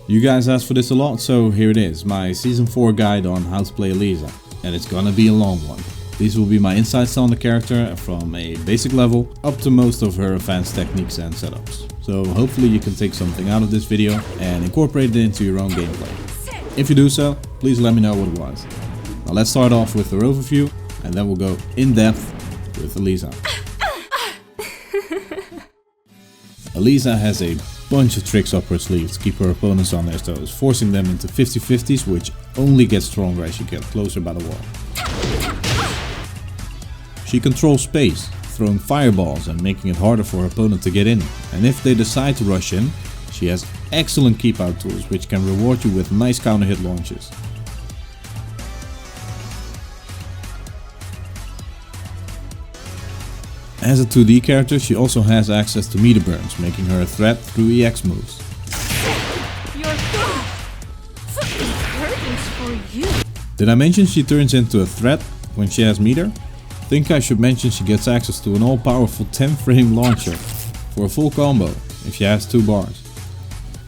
You guys asked for this a lot, so here it is, my Season 4 guide on how to play Eliza. And it's gonna be a long one. These will be my insights on the character from a basic level up to most of her advanced techniques and setups. So hopefully you can take something out of this video and incorporate it into your own gameplay. If you do so, please let me know what it was. Now let's start off with her overview and then we'll go in depth with Eliza. Eliza has a bunch of tricks up her sleeve to keep her opponents on their toes, forcing them into 50-50s, which only gets stronger as you get closer by the wall. She controls space, throwing fireballs and making it harder for her opponent to get in. And if they decide to rush in, she has excellent keep out tools which can reward you with nice counter hit launches. As a 2D character, she also has access to meter burns, making her a threat through EX moves. Did I mention she turns into a threat when she has meter? I think I should mention she gets access to an all-powerful 10-frame launcher for a full combo if she has 2 bars.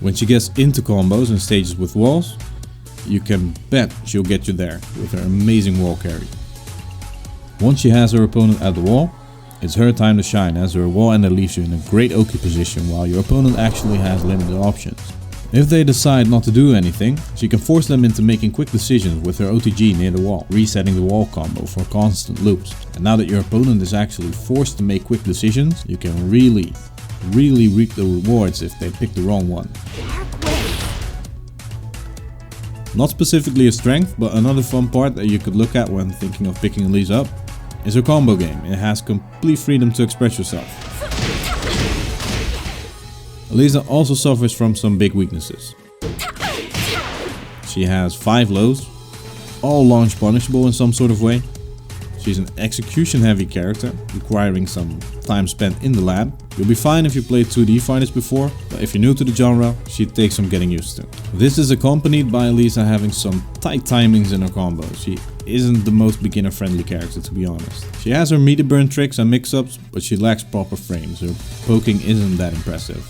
When she gets into combos and stages with walls, you can bet she'll get you there with her amazing wall carry. Once she has her opponent at the wall, it's her time to shine, as her wall ender leaves you in a great Oki position while your opponent actually has limited options. If they decide not to do anything, she can force them into making quick decisions with her OTG near the wall, resetting the wall combo for constant loops. And now that your opponent is actually forced to make quick decisions, you can really reap the rewards if they pick the wrong one. Not specifically a strength, but another fun part that you could look at when thinking of picking Eliza up is her combo game. It has complete freedom to express yourself. Eliza also suffers from some big weaknesses. She has 5 lows, all launch punishable in some sort of way. She's an execution heavy character, requiring some time spent in the lab. You'll be fine if you played 2D fighters before, but if you're new to the genre, she takes some getting used to. This is accompanied by Eliza having some tight timings in her combos. She isn't the most beginner friendly character, to be honest. She has her meter burn tricks and mix-ups, but she lacks proper frames. Her poking isn't that impressive.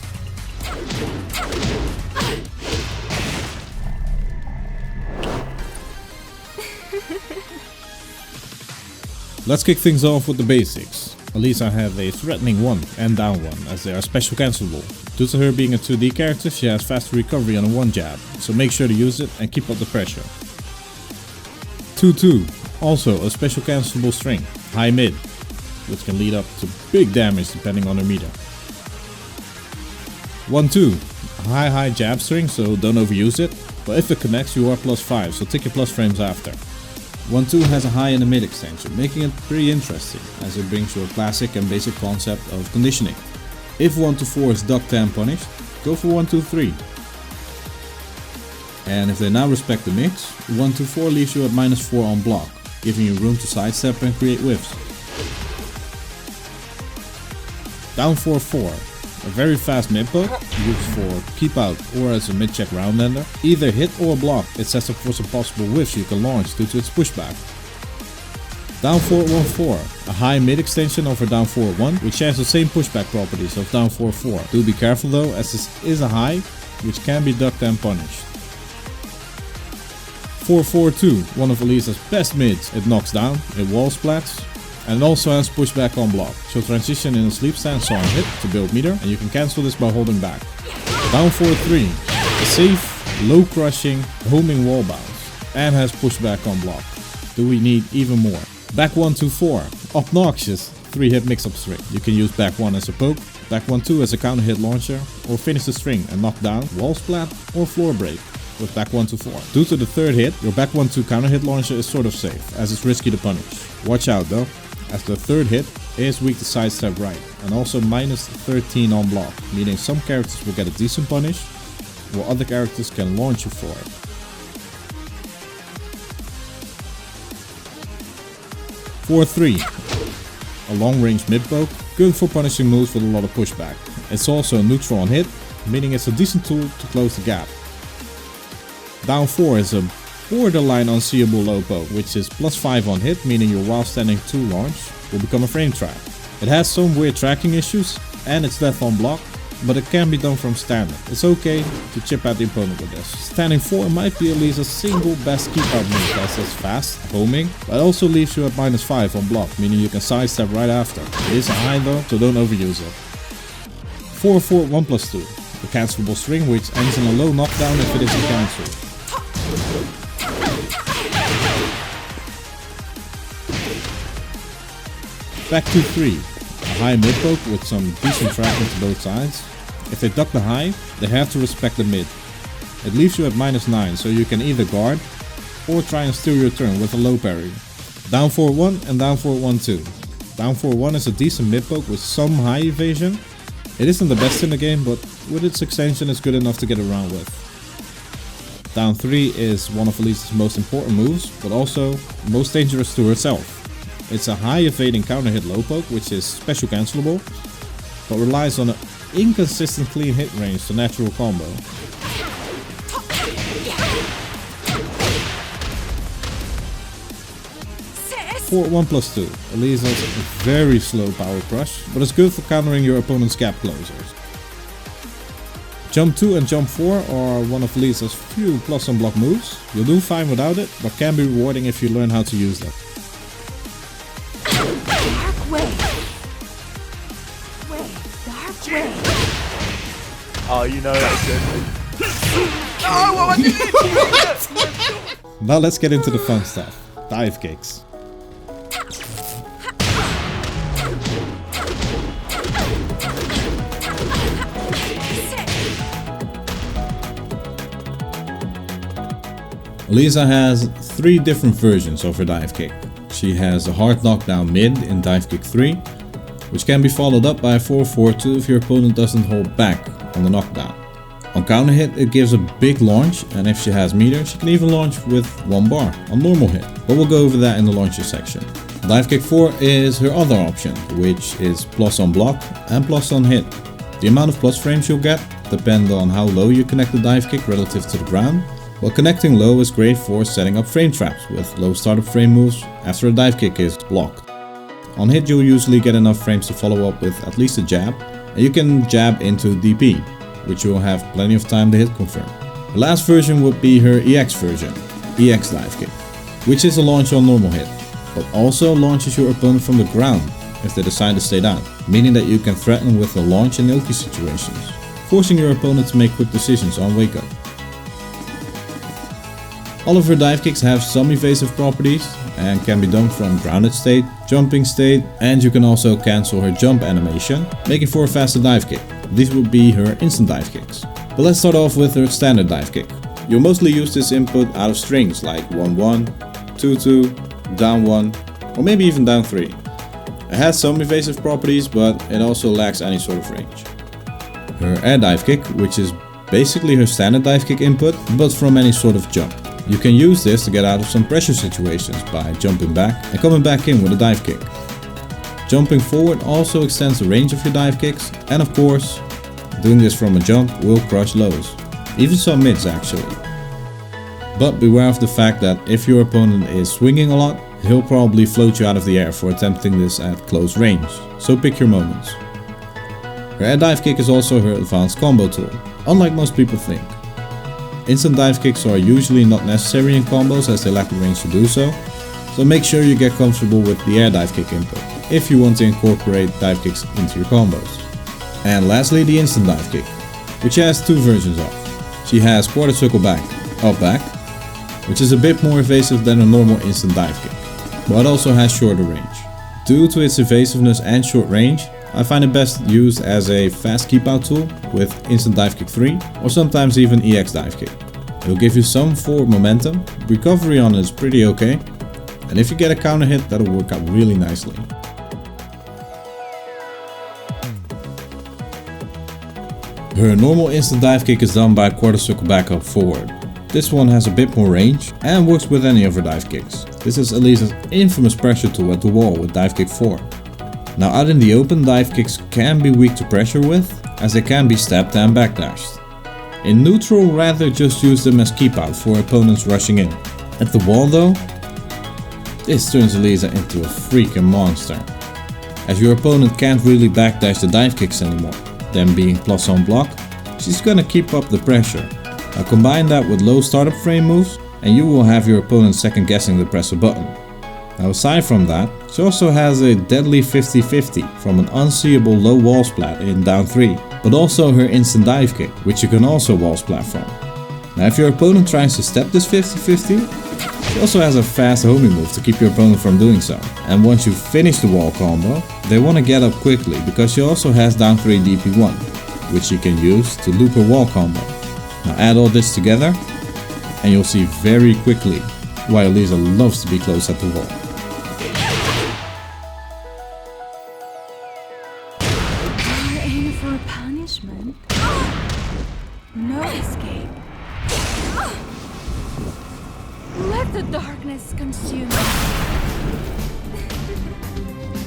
Let's kick things off with the basics. Eliza has a threatening 1 and down 1, as they are special cancelable. Due to her being a 2D character, she has faster recovery on a 1 jab, so make sure to use it and keep up the pressure. 2-2, also a special cancelable string, high mid, which can lead up to big damage depending on her meter. 1-2, a high jab string, so don't overuse it, but if it connects you are +5, so take your plus frames after. 1-2 has a high and a mid extension, making it pretty interesting, as it brings you a classic and basic concept of conditioning. If 1-4 is ducked and punished, go for 1-2-3. And if they now respect the mix, 1-4 leaves you at -4 on block, giving you room to sidestep and create whiffs. Down 4-4, a very fast mid poke, used for keep out or as a mid check round ender. Either hit or block, it sets up for some possible whiffs you can launch due to its pushback. Down 4-1-4, a high mid extension over down 4-1, which shares the same pushback properties of down 4-4. Do be careful though, as this is a high, which can be ducked and punished. 4-4-2, one of Eliza's best mids. It knocks down, it wall splats, and it also has pushback on block. She'll transition in a sleep stance on hit to build meter, and you can cancel this by holding back. Down 4-3, a safe, low crushing, homing wall bounce, and has pushback on block. Do we need even more? Back 1-2-4, obnoxious 3-hit mix-up string. You can use back 1 as a poke, back 1-2 as a counter hit launcher, or finish the string and knock down, wall splat, or floor break with back 1-4. Due to the 3rd hit, your back 1-2 counter hit launcher is sort of safe, as it's risky to punish. Watch out though, as the 3rd hit is weak to sidestep right, and also -13 on block, meaning some characters will get a decent punish, while other characters can launch you for it. 4-3, a long range mid poke, good for punishing moves with a lot of pushback. It's also neutral on hit, meaning it's a decent tool to close the gap. Down 4 is a borderline unseeable low poke, which is +5 on hit, meaning your while standing 2 launch will become a frame trap. It has some weird tracking issues, and its death on block but it can be done from standard. It's okay to chip out the opponent with this. Standing 4 might be Eliza's single best keep out move as it's fast, homing, but also leaves you at -5 on block, meaning you can sidestep right after. It is a high though, so don't overuse it. 4-4 1+2. The cancelable string which ends in a low knockdown if it isn't cancelled. Back to 3. A high mid poke with some decent fragment to both sides. If they duck the high, they have to respect the mid. It leaves you at -9, so you can either guard or try and steal your turn with a low parry. Down 4-1 and down 4-1 2. Down 4-1 is a decent mid poke with some high evasion. It isn't the best in the game, but with its extension it's good enough to get around with. Down 3 is one of Eliza's most important moves, but also most dangerous to herself. It's a high evading counter hit low poke, which is special cancelable, but relies on an inconsistent clean hit range to natural combo. For 1+2, Eliza's very slow power crush, but it's good for countering your opponent's gap closers. Jump 2 and Jump 4 are one of Eliza's few plus on block moves. You'll do fine without it, but can be rewarding if you learn how to use them. Oh, you know that's good. Now let's get into the fun stuff. Dive kicks. Eliza has 3 different versions of her dive kick. She has a hard knockdown mid in dive kick 3, which can be followed up by a 4-4-2 if your opponent doesn't hold back on the knockdown. On counter hit it gives a big launch, and if she has meter she can even launch with 1 bar on normal hit, but we'll go over that in the launcher section. Dive kick 4 is her other option, which is plus on block and plus on hit. The amount of plus frames you'll get depend on how low you connect the dive kick relative to the ground, while connecting low is great for setting up frame traps with low startup frame moves after a dive kick is blocked. On hit you'll usually get enough frames to follow up with at least a jab, and you can jab into DP, which you will have plenty of time to hit confirm. The last version would be her EX version, EX dive kick, which is a launch on normal hit, but also launches your opponent from the ground if they decide to stay down, meaning that you can threaten with a launch in ulti situations, forcing your opponent to make quick decisions on wake up. All of her dive kicks have some evasive properties and can be done from grounded state, jumping state, and you can also cancel her jump animation, making for a faster dive kick. These would be her instant dive kicks. But let's start off with her standard dive kick. You'll mostly use this input out of strings like 1-1, 2-2, down 1, or maybe even down 3. It has some evasive properties, but it also lacks any sort of range. Her air dive kick, which is basically her standard dive kick input, but from any sort of jump. You can use this to get out of some pressure situations by jumping back and coming back in with a dive kick. Jumping forward also extends the range of your dive kicks, and of course, doing this from a jump will crush lows, even some mids actually. But beware of the fact that if your opponent is swinging a lot, he'll probably float you out of the air for attempting this at close range, so pick your moments. Her air dive kick is also her advanced combo tool, unlike most people think. Instant dive kicks are usually not necessary in combos as they lack the range to do so make sure you get comfortable with the air dive kick input if you want to incorporate dive kicks into your combos. And lastly, the instant dive kick, which has 2 versions of. She has quarter circle back, up back, which is a bit more evasive than a normal instant dive kick, but also has shorter range. Due to its evasiveness and short range, I find it best used as a fast keep out tool with instant dive kick 3 or sometimes even EX dive kick. It will give you some forward momentum, recovery on it is pretty okay, and if you get a counter hit that'll work out really nicely. Her normal instant dive kick is done by quarter circle back up forward. This one has a bit more range and works with any of her dive kicks. This is Eliza's infamous pressure tool at the wall with dive kick 4. Now out in the open, dive kicks can be weak to pressure with, as they can be stepped and backdashed. In neutral, rather just use them as keep out for opponents rushing in. At the wall though, this turns Eliza into a freaking monster, as your opponent can't really backdash the dive kicks anymore. them being plus on block, she's gonna keep up the pressure. Now combine that with low startup frame moves and you will have your opponent second guessing the press a button. Now aside from that, she also has a deadly 50-50 from an unseeable low wall splat in down 3, but also her instant dive kick, which you can also wall splat from. Now if your opponent tries to step this 50-50, she also has a fast homing move to keep your opponent from doing so. And once you finish the wall combo, they want to get up quickly because she also has down 3 DP1, which she can use to loop her wall combo. Now add all this together and you'll see very quickly why Eliza loves to be close at the wall. For punishment, no escape. Let the darkness consume me.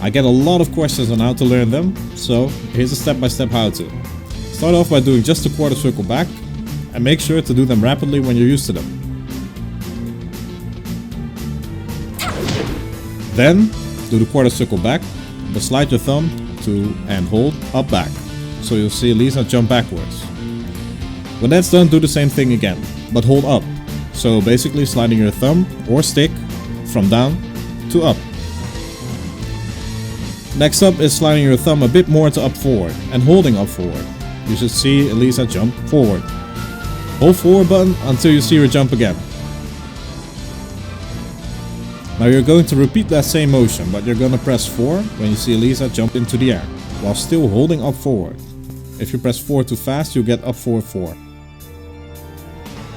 I get a lot of questions on how to learn them, so here's a step-by-step how to. Start off by doing just a quarter circle back, and make sure to do them rapidly when you're used to them. Then, do the quarter circle back, but slide your thumb to and hold up back. So you'll see Eliza jump backwards. When that's done, do the same thing again, but hold up. So basically sliding your thumb or stick from down to up. Next up is sliding your thumb a bit more to up forward and holding up forward. You should see Eliza jump forward. Hold forward button until you see her jump again. Now you're going to repeat that same motion, but you're going to press 4 when you see Eliza jump into the air, while still holding up forward. If you press 4 too fast, you'll get up forward 4.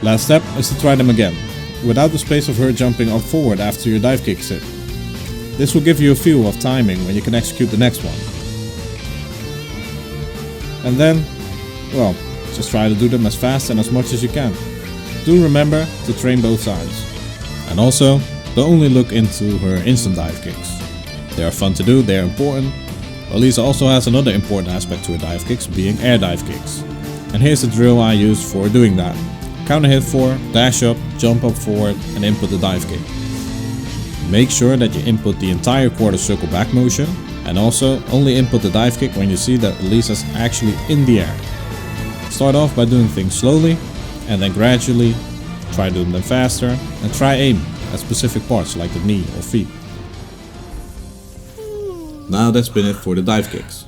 Last step is to try them again, without the space of her jumping up forward after your dive kicks it. This will give you a feel of timing when you can execute the next one. And then, well, just try to do them as fast and as much as you can. Do remember to train both sides. And also, don't only look into her instant dive kicks. They are fun to do, they are important. Eliza also has another important aspect to her dive kicks, being air dive kicks. And here's the drill I use for doing that. Counter hit 4, dash up, jump up forward, and input the dive kick. Make sure that you input the entire quarter circle back motion, and also only input the dive kick when you see that Eliza's actually in the air. Start off by doing things slowly, and then gradually try doing them faster, and try aim at specific parts like the knee or feet. Now that's been it for the dive kicks.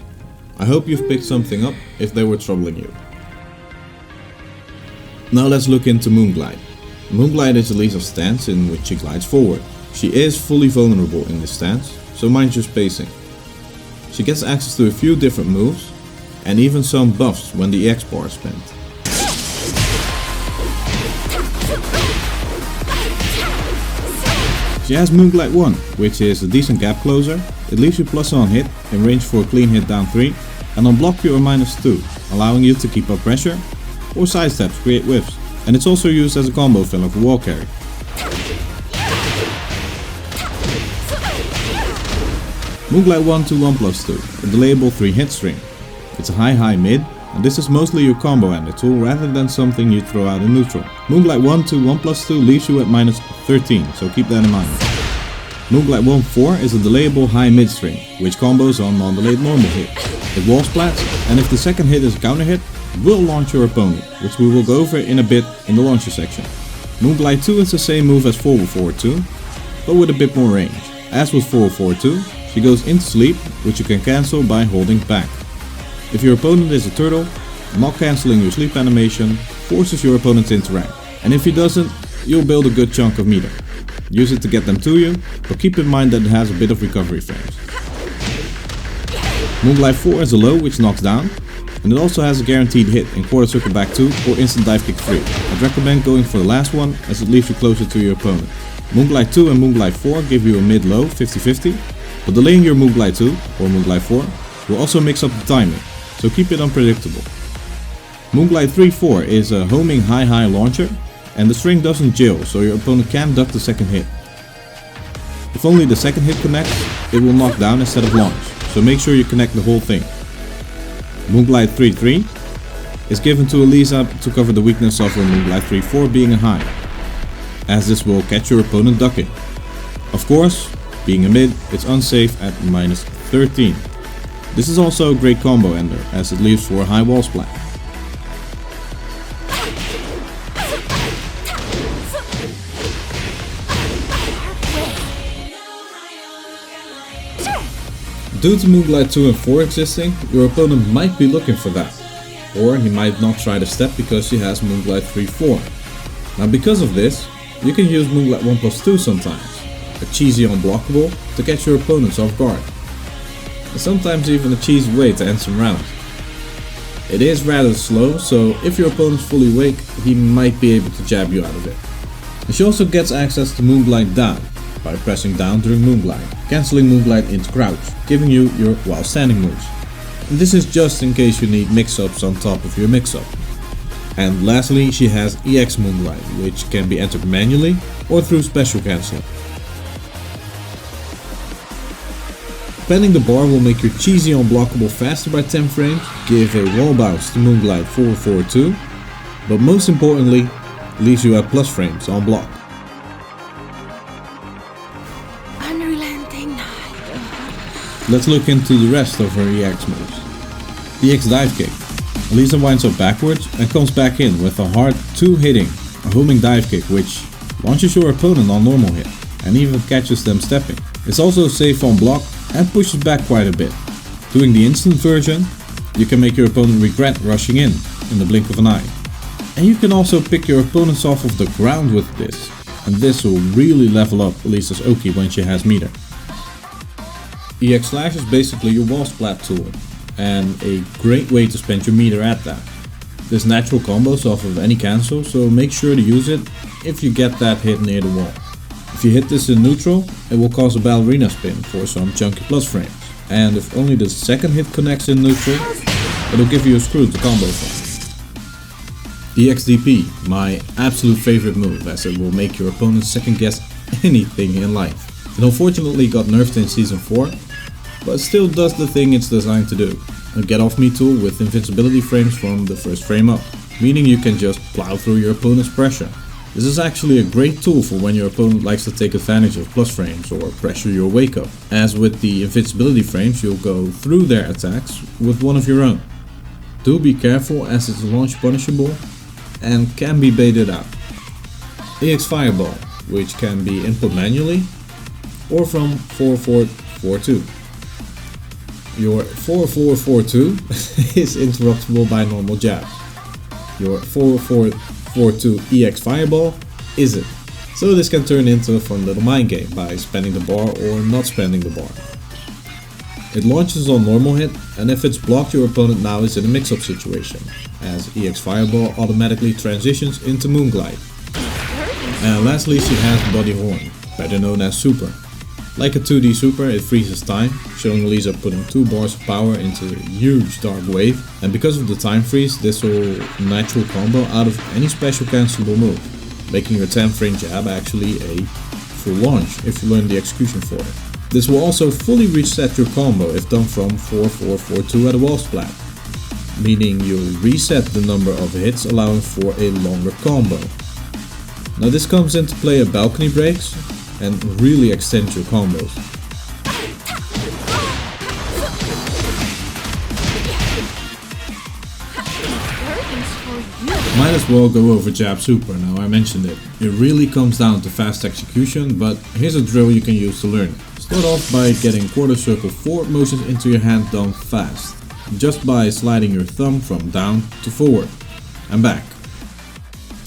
I hope you've picked something up if they were troubling you. Now let's look into Moonglide. Moonglide is Eliza's stance in which she glides forward. She is fully vulnerable in this stance, so mind your spacing. She gets access to a few different moves, and even some buffs when the EX bar is spent. She has Moonglide 1, which is a decent gap closer. It leaves you plus on hit, in range for a clean hit down 3, and on block you are -2, allowing you to keep up pressure, or sidesteps create whiffs, and it's also used as a combo filler for wall carry. Moonglide 1 to 1+2, a delayable 3 hit string. It's a high mid, and this is mostly your combo ender tool rather than something you throw out in neutral. Moonglide 1 to 1+2 leaves you at -13, so keep that in mind. Moonglide 1-4 is a delayable high mid string, which combos on non-delayed normal hit. It wall splats, and if the second hit is a counter hit, it will launch your opponent, which we will go over in a bit in the launcher section. Moonglide 2 is the same move as forward 2, but with a bit more range. As with forward 2, she goes into sleep, which you can cancel by holding back. If your opponent is a turtle, not cancelling your sleep animation forces your opponent to interact, and if he doesn't, you'll build a good chunk of meter. Use it to get them to you, but keep in mind that it has a bit of recovery frames. Moonglide 4 is a low which knocks down, and it also has a guaranteed hit in quarter circle back 2 or instant dive kick 3. I'd recommend going for the last one as it leaves you closer to your opponent. Moonglide 2 and Moonglide 4 give you a mid-low 50-50, but delaying your Moonglide 2 or Moonglide 4 will also mix up the timing, so keep it unpredictable. Moonglide 3-4 is a homing high launcher, and the string doesn't jill, so your opponent can't duck the second hit. If only the second hit connects, it will knock down instead of launch, so make sure you connect the whole thing. Moonglide 3-3 is given to Eliza to cover the weakness of her Moonglide 3-4 being a high, as this will catch your opponent ducking. Of course, being a mid, it's unsafe at -13. This is also a great combo ender, as it leaves for a high wall splat. Due to Moonglide 2 and 4 existing, your opponent might be looking for that. Or he might not try the step because he has Moonglide 3-4. Now because of this, you can use Moonglide 1+2 sometimes, a cheesy unblockable to catch your opponents off guard. And sometimes even a cheesy way to end some rounds. It is rather slow, so if your opponent's fully awake, he might be able to jab you out of it. And she also gets access to Moonglide down, by pressing down during Moonglide, cancelling Moonglide into crouch, giving you your while standing moves. And this is just in case you need mix-ups on top of your mix-up. And lastly, she has EX Moonglide, which can be entered manually or through special cancel. Spending the bar will make your cheesy unblockable faster by 10 frames, give a wall bounce to Moonglide 4-4-2, but most importantly, leaves you at plus frames on block. Let's look into the rest of her EX moves. EX Divekick. Eliza winds up backwards and comes back in with a hard 2-hitting, homing divekick which launches your opponent on normal hit and even catches them stepping. It's also safe on block and pushes back quite a bit. Doing the instant version, you can make your opponent regret rushing in the blink of an eye. And you can also pick your opponents off of the ground with this, and this will really level up Eliza's Oki when she has meter. EX Slash is basically your wall splat tool, and a great way to spend your meter at that. There's natural combos off of any cancel, so make sure to use it if you get that hit near the wall. If you hit this in neutral, it will cause a ballerina spin for some chunky plus frames, and if only the second hit connects in neutral, it'll give you a screw to combo from. EXDP, my absolute favorite move, as it will make your opponent second guess anything in life. It unfortunately got nerfed in Season 4, but still does the thing it's designed to do. A get off me tool with invincibility frames from the first frame up, meaning you can just plow through your opponent's pressure. This is actually a great tool for when your opponent likes to take advantage of plus frames or pressure your wake up, as with the invincibility frames you'll go through their attacks with one of your own. Do be careful as it's launch punishable and can be baited out. EX Fireball, which can be input manually or from 4-4-4-2. Your 4-4-4-2 is interruptible by normal jab. Your 4-4-4-2 EX Fireball isn't. So this can turn into a fun little mind game by spending the bar or not spending the bar. It launches on normal hit, and if it's blocked, your opponent now is in a mix-up situation, as EX Fireball automatically transitions into Moonglide. And lastly, she has Body Horn, better known as Super. Like a 2D super, it freezes time, showing Eliza putting 2 bars of power into a huge dark wave, and because of the time freeze, this will natural combo out of any special cancelable move, making your 10 frame jab actually a full launch if you learn the execution for it. This will also fully reset your combo if done from 4-4-4-2 at a wall splat, meaning you'll reset the number of hits allowing for a longer combo. Now this comes into play at balcony breaks and really extends your combos. Might as well go over Jab Super, now I mentioned it. It really comes down to fast execution, but here's a drill you can use to learn it. Start off by getting quarter circle forward motions into your hand done fast, just by sliding your thumb from down to forward and back.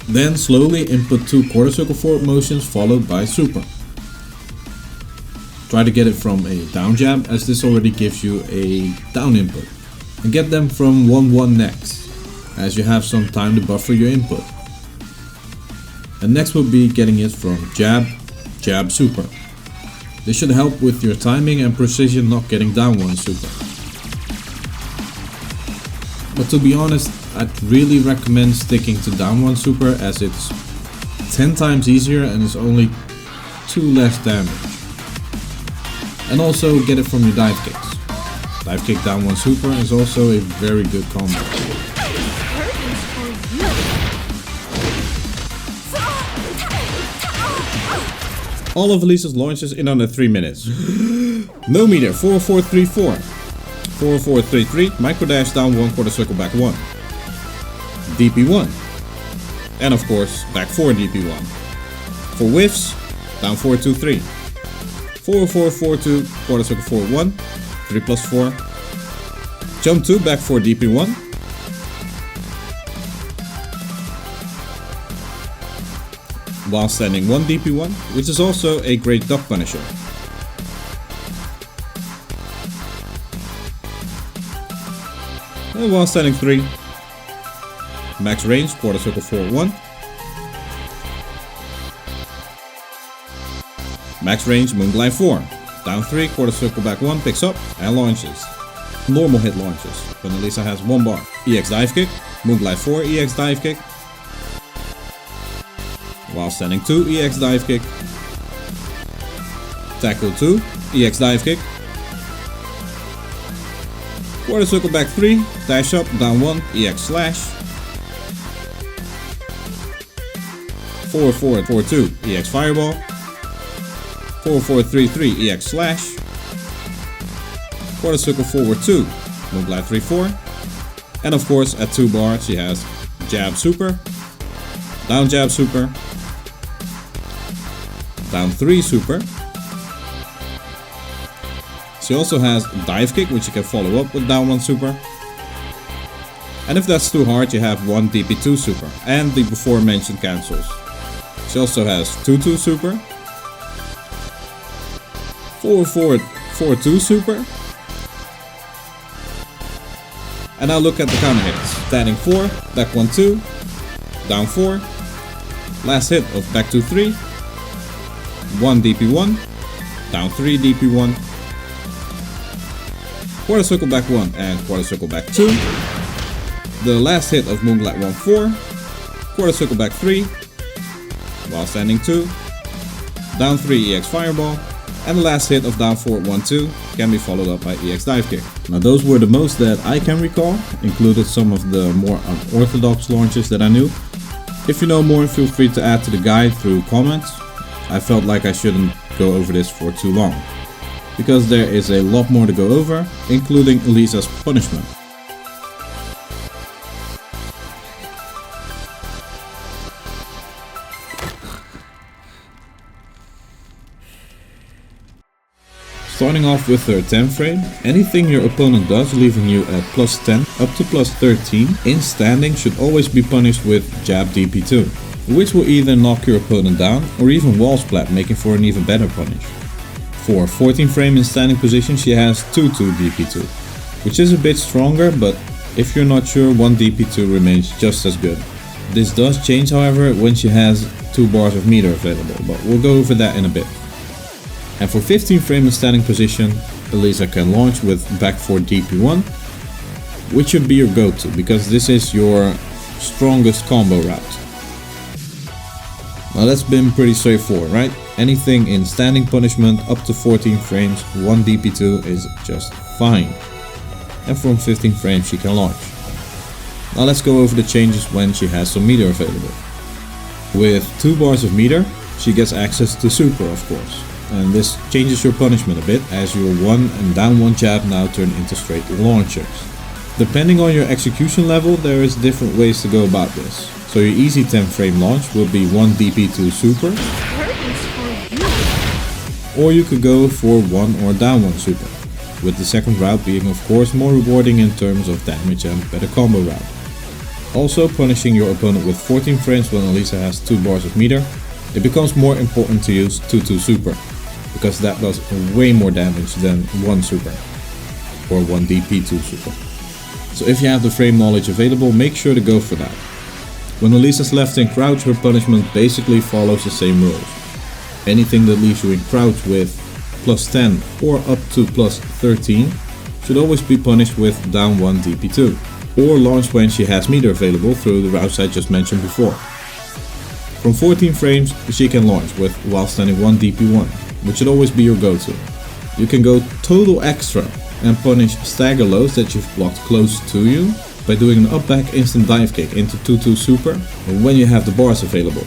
Then slowly input 2 quarter circle forward motions followed by super. Try to get it from a down jab, as this already gives you a down input, and get them from 1-1 next, as you have some time to buffer your input. And next would be getting it from jab, jab, super. This should help with your timing and precision not getting down 1 super. But to be honest, I'd really recommend sticking to down 1 super, as it's 10 times easier and is only 2 less damage. And also get it from your dive kicks. Dive kick down 1 super is also a very good combo. All of Eliza's launches in under 3 minutes. No meter, 4-4-3-4. 4-4-3-3, micro dash down 1, quarter circle back 1. DP1. And of course, back 4 DP1. For whiffs, down 4-2-3. 4-4-4-2, quarter circle 4-1, 3+4. Jump 2, back 4 DP1. While standing 1 DP1, which is also a great duck punisher. And while standing 3, max range, quarter circle 4-1. Max range, Moonglide 4. Down 3, quarter circle back 1, picks up and launches. Normal hit launches, when Eliza has 1 bar. EX Divekick, Moonglide 4, EX Divekick. While standing 2, EX Divekick. Tackle 2, EX Divekick. Quarter circle back 3, dash up, down 1, EX Slash. 4-4-4-2, EX Fireball. 4-4-3-3, EX Slash. Quarter circle forward 2, Moonglide 3-4. And of course at 2 bar she has Jab Super, Down Jab Super, Down 3 Super. She also has Dive Kick, which you can follow up with Down 1 Super. And if that's too hard, you have 1 DP2 Super and the before mentioned cancels. She also has 2-2 Super, 4-4-4-2 Super. And now look at the counter hits. Standing 4, back 1-2, down 4. Last hit of back 2-3, 1 DP1, down 3 DP1. Quarter circle back 1 and quarter circle back 2. The last hit of Moonglide 1-4, quarter circle back 3, while standing 2, down 3 EX Fireball, and the last hit of down 4 1-2 can be followed up by EX Divekick. Now those were the most that I can recall, included some of the more unorthodox launches that I knew. If you know more, feel free to add to the guide through comments. I felt like I shouldn't go over this for too long, because there is a lot more to go over, including Eliza's punishment. Starting off with her 10 frame, anything your opponent does leaving you at +10 up to +13 in standing should always be punished with Jab DP2, which will either knock your opponent down or even wall splat, making for an even better punish. For 14 frame in standing position she has 2-2 DP2, which is a bit stronger, but if you're not sure, 1 DP2 remains just as good. This does change however when she has 2 bars of meter available, but we'll go over that in a bit. And for 15 frame in standing position, Eliza can launch with back 4 DP1, which should be your go-to because this is your strongest combo route. Now that's been pretty straightforward, right? Anything in standing punishment up to 14 frames, 1 DP2 is just fine. And from 15 frames she can launch. Now let's go over the changes when she has some meter available. With 2 bars of meter, she gets access to super, of course. And this changes your punishment a bit, as your 1 and down 1 jab now turn into straight launchers. Depending on your execution level, there is different ways to go about this. So your easy 10 frame launch will be 1 DP2 super, or you could go for 1 or down 1 super, with the second route being of course more rewarding in terms of damage and better combo route. Also punishing your opponent with 14 frames when Eliza has 2 bars of meter, it becomes more important to use 2-2 super, because that does way more damage than 1 super, or 1 DP2 super. So if you have the frame knowledge available, make sure to go for that. When Eliza's left in crouch, her punishment basically follows the same rules. Anything that leaves you in crouch with +10 or up to +13 should always be punished with down 1 DP2, or launch when she has meter available through the routes I just mentioned before. From 14 frames, she can launch with while standing 1 DP1, which should always be your go-to. You can go total extra and punish stagger lows that you've blocked close to you by doing an up back instant dive kick into 2-2 super when you have the bars available.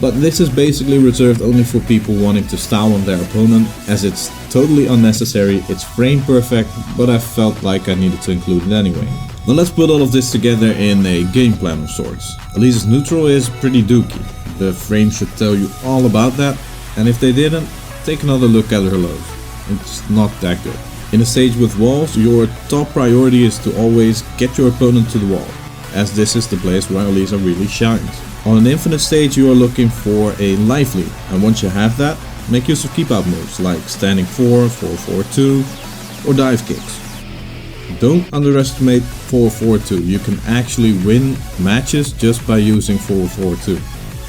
But this is basically reserved only for people wanting to style on their opponent, as it's totally unnecessary, it's frame perfect, but I felt like I needed to include it anyway. Now let's put all of this together in a game plan of sorts. Eliza's neutral is pretty dookie. The frame should tell you all about that, and if they didn't, take another look at her lows. It's not that good. In a stage with walls, your top priority is to always get your opponent to the wall, as this is the place where Eliza really shines. On an infinite stage you are looking for a life lead, and once you have that, make use of keep out moves like standing 4, 4-4-2 or dive kicks. Don't underestimate 4-4-2, you can actually win matches just by using 4-4-2.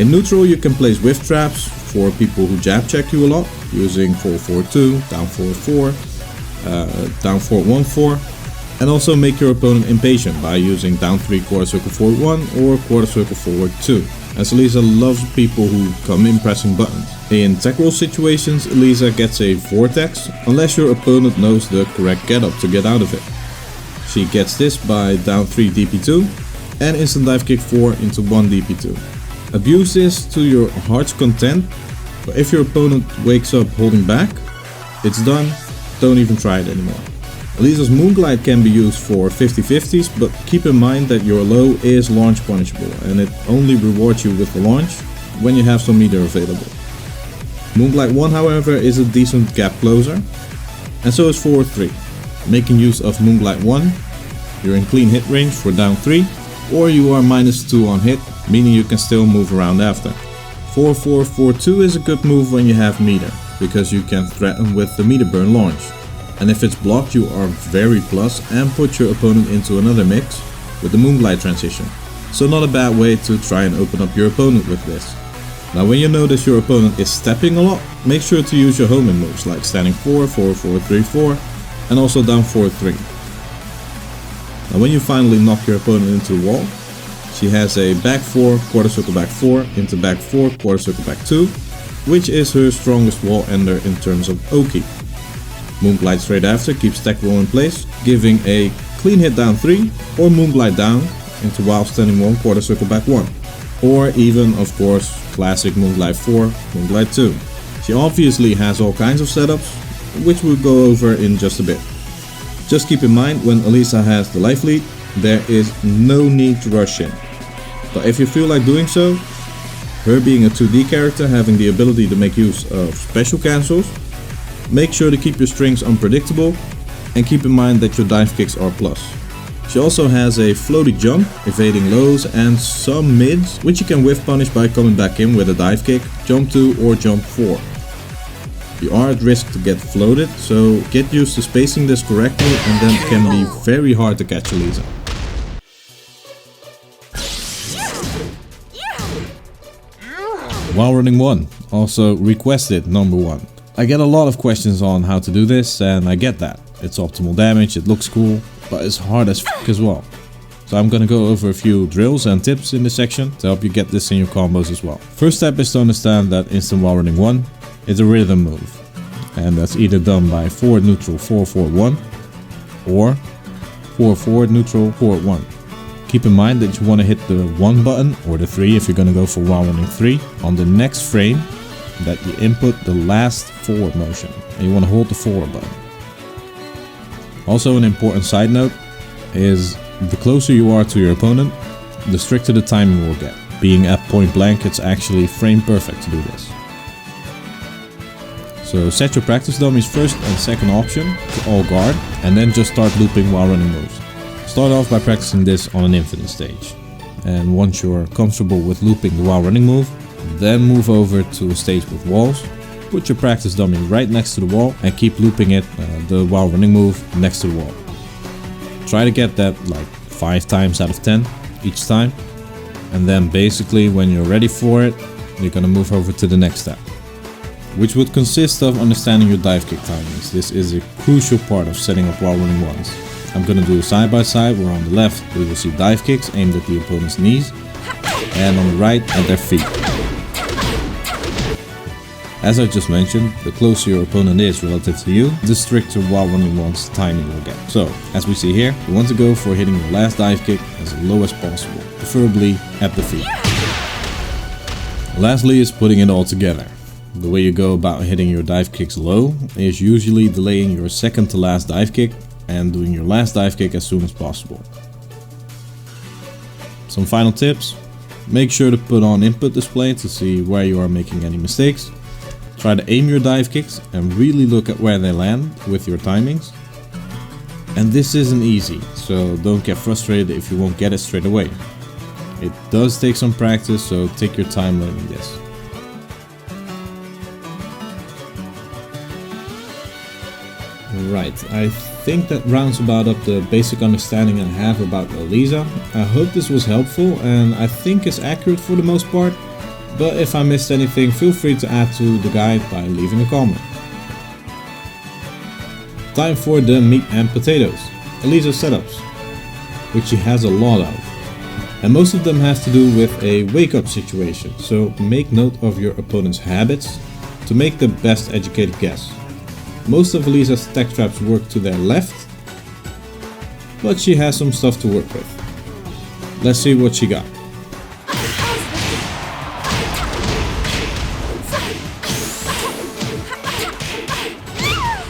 In neutral you can place whiff traps for people who jab check you a lot, using 4-4-2, down 4-4, down 4-1-4. And also make your opponent impatient by using down 3 quarter circle forward 1 or quarter circle forward 2, as Eliza loves people who come in pressing buttons. In tech roll situations, Eliza gets a vortex unless your opponent knows the correct getup to get out of it. She gets this by down 3 DP2 and instant dive kick 4 into 1 DP2. Abuse this to your heart's content, but if your opponent wakes up holding back, it's done, don't even try it anymore. Eliza's Moonglide can be used for 50-50s, but keep in mind that your low is launch punishable and it only rewards you with the launch when you have some meter available. Moonglide 1 however is a decent gap closer, and so is forward 3. Making use of Moonglide 1, you're in clean hit range for down 3, or you are -2 on hit, meaning you can still move around after. 4-4-4-2 is a good move when you have meter, because you can threaten with the meter burn launch. And if it's blocked you are very plus and put your opponent into another mix with the Moonglide transition. So not a bad way to try and open up your opponent with this. Now when you notice your opponent is stepping a lot, make sure to use your homing moves like standing 4, 4-4-3-4 and also down 4-3. Now when you finally knock your opponent into the wall, she has a back 4, quarter circle back 4 into back 4, quarter circle back 2, which is her strongest wall ender in terms of Oki. Moonglide straight after keeps tech roll in place, giving a clean hit down 3 or Moonglide down into while standing 1 quarter circle back 1. Or even of course classic Moonglide 4, Moonglide 2. She obviously has all kinds of setups, which we'll go over in just a bit. Just keep in mind when Eliza has the life lead, there is no need to rush in. But if you feel like doing so, her being a 2D character having the ability to make use of special cancels, make sure to keep your strings unpredictable and keep in mind that your dive kicks are plus. She also has a floaty jump, evading lows and some mids, which you can whiff punish by coming back in with a dive kick, jump 2 or jump 4. You are at risk to get floated, so get used to spacing this correctly and then it can be very hard to catch Eliza. While running 1, also requested number 1. I get a lot of questions on how to do this and I get that. It's optimal damage, it looks cool, but it's hard as f as well. So I'm gonna go over a few drills and tips in this section to help you get this in your combos as well. First step is to understand that instant while running 1 is a rhythm move. And that's either done by forward neutral 4-4-1 or forward forward neutral forward 1. Keep in mind that you want to hit the 1 button or the 3 if you're gonna go for while running 3 on the next frame that you input the last forward motion, and you want to hold the forward button. Also an important side note is the closer you are to your opponent, the stricter the timing will get. Being at point blank, it's actually frame perfect to do this. So set your practice dummies first and second option to all guard, and then just start looping while running moves. Start off by practicing this on an infinite stage, and once you're comfortable with looping the while running move, then move over to a stage with walls, put your practice dummy right next to the wall and keep looping it, the while running move next to the wall. Try to get that like 5 times out of 10 each time, and then basically when you're ready for it, you're gonna move over to the next step, which would consist of understanding your dive kick timings. This is a crucial part of setting up while running ones. I'm gonna do a side by side where on the left we will see dive kicks aimed at the opponent's knees and on the right at their feet. As I just mentioned, the closer your opponent is relative to you, the stricter while running one's timing will get. So, as we see here, you want to go for hitting your last dive kick as low as possible, preferably at the feet. Lastly is putting it all together. The way you go about hitting your dive kicks low is usually delaying your second to last dive kick and doing your last dive kick as soon as possible. Some final tips: make sure to put on input display to see where you are making any mistakes. Try to aim your dive kicks and really look at where they land with your timings. And this isn't easy, so don't get frustrated if you won't get it straight away. It does take some practice, so take your time learning this. Right, I think that rounds about up the basic understanding I have about Eliza. I hope this was helpful and I think it's accurate for the most part, but if I missed anything, feel free to add to the guide by leaving a comment. Time for the meat and potatoes, Eliza setups, which she has a lot of. And most of them have to do with a wake-up situation, so make note of your opponent's habits to make the best educated guess. Most of Eliza's tech traps work to their left, but she has some stuff to work with. Let's see what she got.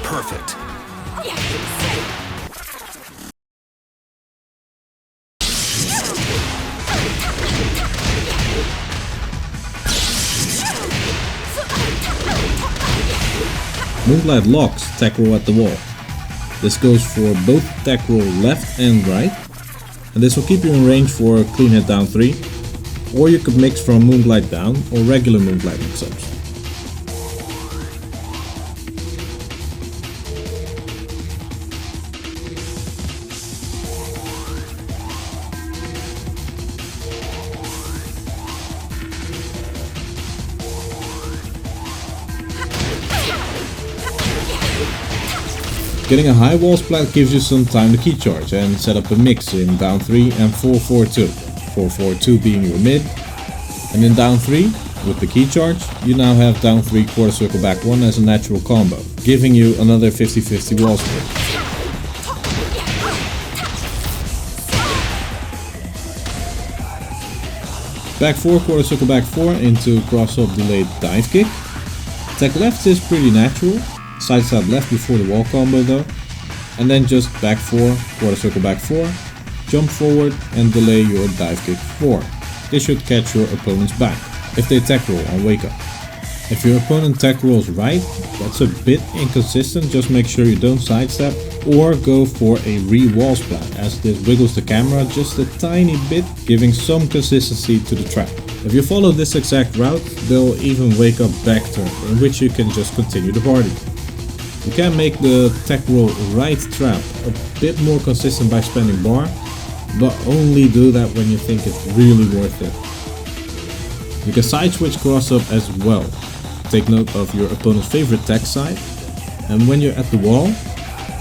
Perfect. Moonglide locks tech roll at the wall. This goes for both tech roll left and right, and this will keep you in range for clean hit down 3, or you could mix from Moonglide down or regular Moonglide mix-ups. Getting a high wall splat gives you some time to key charge and set up a mix in down 3 and 4-4-2. 4-4-2 being your mid, and in down 3 with the key charge you now have down 3 quarter circle back 1 as a natural combo, giving you another 50-50 wall split. Back 4 quarter circle back 4 into cross up delayed dive kick. Tech left is pretty natural. Side side left before the wall combo though, and then just back 4, quarter circle back 4, jump forward and delay your dive kick 4. This should catch your opponent's back if they tech roll and wake up. If your opponent tech rolls right, that's a bit inconsistent, just make sure you don't sidestep or go for a re-wall splat, as this wiggles the camera just a tiny bit, giving some consistency to the trap. If you follow this exact route, they'll even wake up back turn, in which you can just continue the party. You can make the tech roll right trap a bit more consistent by spending bar, but only do that when you think it's really worth it. You can side switch cross up as well. Take note of your opponent's favorite tech side, and when you're at the wall,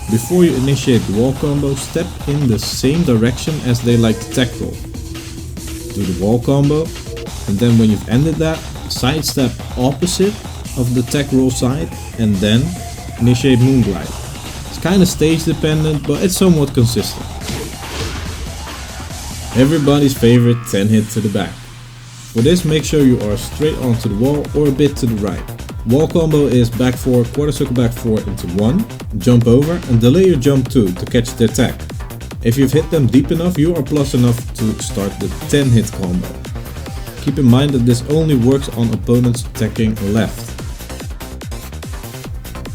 before you initiate the wall combo, step in the same direction as they like to tech roll. Do the wall combo, and then when you've ended that, sidestep opposite of the tech roll side, and then initiate Moonglide. It's kinda stage dependent, but it's somewhat consistent. Everybody's favorite 10 hit to the back. For this, make sure you are straight onto the wall or a bit to the right. Wall combo is back 4, quarter circle back 4 into 1, jump over and delay your jump 2 to catch the attack. If you've hit them deep enough, you are plus enough to start the 10 hit combo. Keep in mind that this only works on opponents attacking left.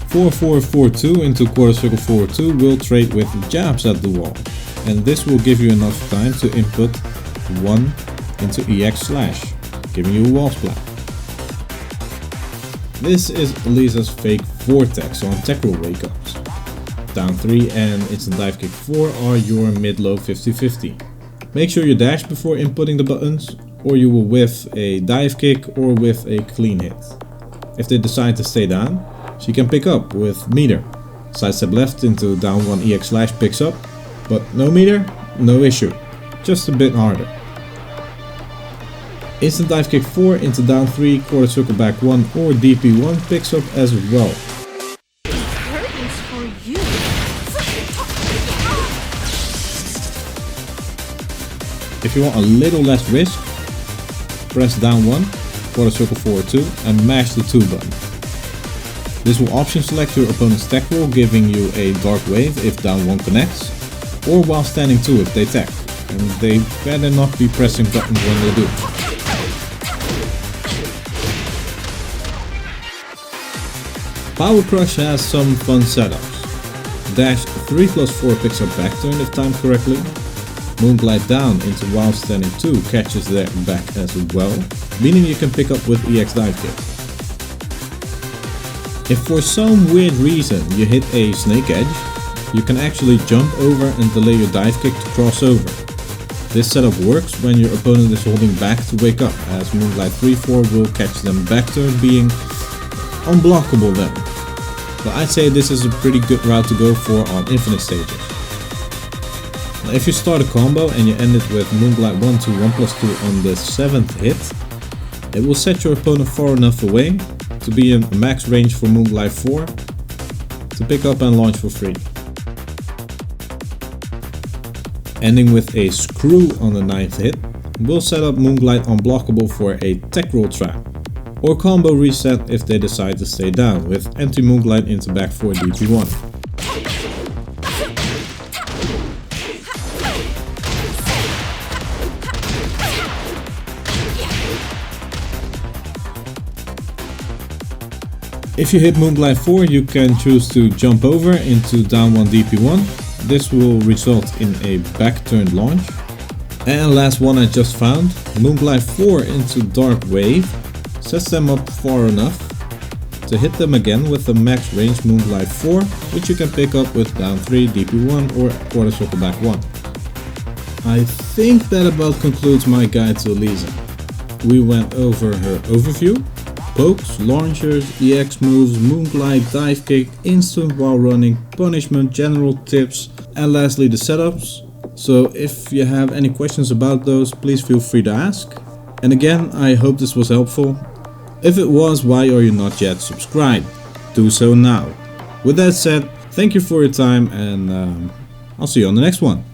4-4-4-2 into quarter circle 4-2 will trade with jabs at the wall, and this will give you enough time to input 1 into EX slash, giving you a wall splat. This is Eliza's fake vortex on tech roll wake ups. Down 3 and instant dive kick 4 are your mid-low 50-50. Make sure you dash before inputting the buttons, or you will whiff a dive kick or whiff a clean hit. If they decide to stay down, she can pick up with meter. Sidestep left into down 1 EX slash picks up, but no meter, no issue, just a bit harder. Instant dive kick 4 into down 3, quarter circle back 1 or DP1 picks up as well. Curtains for you. If you want a little less risk, press down 1, quarter circle forward 2 and mash the 2 button. This will option select your opponent's tech roll, giving you a dark wave if down 1 connects, or while standing 2 if they tech, and they better not be pressing buttons when they do. Power Crush has some fun setups. Dash 3+4 picks up back turn if timed correctly. Moonglide down into while standing 2 catches their back as well, meaning you can pick up with EX Divekick. If for some weird reason you hit a snake edge, you can actually jump over and delay your dive kick to cross over. This setup works when your opponent is holding back to wake up, as Moonglide 3-4 will catch them back turn, being unblockable then. But I'd say this is a pretty good route to go for on infinite stages. Now if you start a combo and you end it with Moonglide 1-2, 1+2 on the 7th hit, it will set your opponent far enough away to be in max range for Moonglide 4 to pick up and launch for free. Ending with a screw on the 9th hit will set up Moonglide unblockable for a tech roll trap, or combo reset if they decide to stay down with empty Moonglide into back 4 DP1. If you hit Moonglide 4, you can choose to jump over into down 1 DP1. This will result in a back turned launch. And last one I just found, Moonglide 4 into Dark Wave, sets them up far enough to hit them again with the max range Moonglide 4, which you can pick up with down 3 DP1 or quarter circle back 1. I think that about concludes my guide to Eliza. We went over her overview, pokes, launchers, EX moves, Moonglide, dive kick, instant while running, punishment, general tips, and lastly the setups. So if you have any questions about those, please feel free to ask. And again, I hope this was helpful. If it was, why are you not yet subscribed? Do so now. With that said, thank you for your time, and I'll see you on the next one.